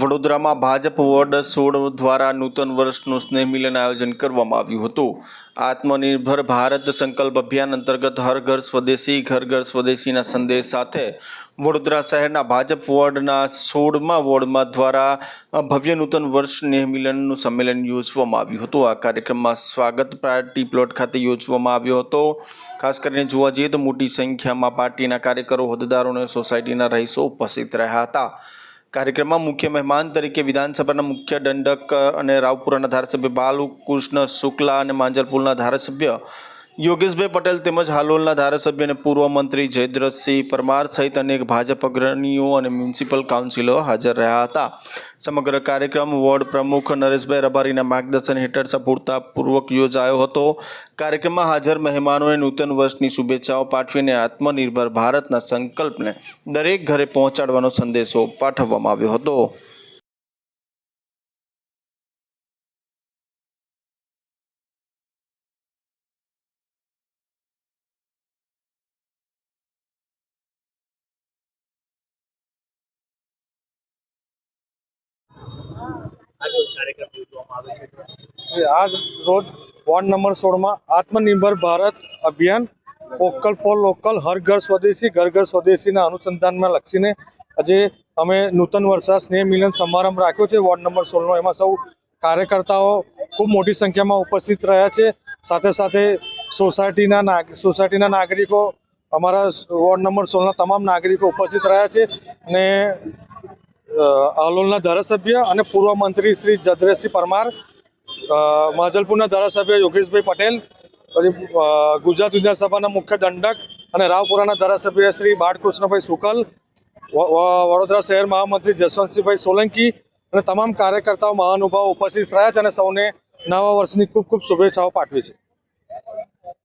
વડોદરામાં ભાજપ વોર્ડ 16 દ્વારા નૂતન વર્ષનું સ્નેહ મિલન આયોજન કરવામાં આવ્યું હતું। આત્મનિર્ભર ભારત સંકલ્પ અભિયાન અંતર્ગત હર ઘર સ્વદેશી ઘર ઘર સ્વદેશીના સંદેશ સાથે વડોદરા શહેરના ભાજપ વોર્ડના 16મા વોર્ડમાં દ્વારા ભવ્ય નૂતન વર્ષ સ્નેહ મિલનનું સંમેલન યોજવામાં આવ્યું હતું। આ કાર્યક્રમમાં સ્વાગત પાર્ટી પ્લોટ ખાતે યોજવામાં આવ્યો હતો। ખાસ કરીને જોવા જઈએ તો મોટી સંખ્યામાં પાર્ટીના કાર્યકરો, હોદ્દેદારો અને સોસાયટીના રહીશો ઉપસ્થિત રહ્યા હતા। કાર્યક્રમમાં મુખ્ય મહેમાન તરીકે વિધાનસભાના મુખ્ય દંડક અને રાવપુરાના ધારાસભ્ય બાલકૃષ્ણ શુક્લા અને માંજલપુરના ધારાસભ્ય યોગેશભાઈ પટેલ તેમજ હાલોલના ધારાસભ્ય અને પૂર્વ મંત્રી જયદ્રથસિંહ પરમાર સહિત અનેક ભાજપ અગ્રણીઓ અને મ્યુનિસિપલ કાઉન્સિલરો હાજર રહ્યા હતા। સમગ્ર કાર્યક્રમ વોર્ડ પ્રમુખ નરેશભાઈ રબારીના માર્ગદર્શન હેઠળ સફળતાપૂર્વક યોજાયો હતો। કાર્યક્રમમાં હાજર મહેમાનોએ નૂતન વર્ષની શુભેચ્છાઓ પાઠવીને આત્મનિર્ભર ભારતના સંકલ્પને દરેક ઘરે પહોંચાડવાનો સંદેશો પાઠવવામાં આવ્યો હતો। आज रोज वॉर्ड नंबर 16 में आत्मनिर्भर भारत अभियान वोकल फॉर लोकल हर घर स्वदेशी अनुसंधान में लक्षीने आज अमे नूतन वर्षा स्नेह मिलन समारंभ राख्यो छे। वॉर्ड नंबर 16 एमां सौ कार्यकर्ताओ खूब मोटी संख्या में उपस्थित रह्या छे। साथे साथे सोसायटीना नागरिको अमारा वॉर्ड नंबर 16 तमाम नागरिको उपस्थित रह्या छे ने हालोलना धारासभ्य અને પૂર્વ મંત્રી શ્રી જયદ્રથસિંહ પરમાર, માજલપુરના ધારાસભ્ય યોગેશભાઈ પટેલ, ગુજરાત વિધાનસભાના મુખ્ય દંડક અને રાવપુરાના ધારાસભ્ય શ્રી બાળકૃષ્ણભાઈ શુકલ, વડોદરા શહેર મહામંત્રી જસવંતસિંહભાઈ સોલંકી અને તમામ કાર્યકર્તાઓ મહાનુભાવો ઉપસ્થિત રહ્યા છે અને સૌને નવા વર્ષની ખૂબ ખૂબ શુભેચ્છાઓ પાઠવી છે।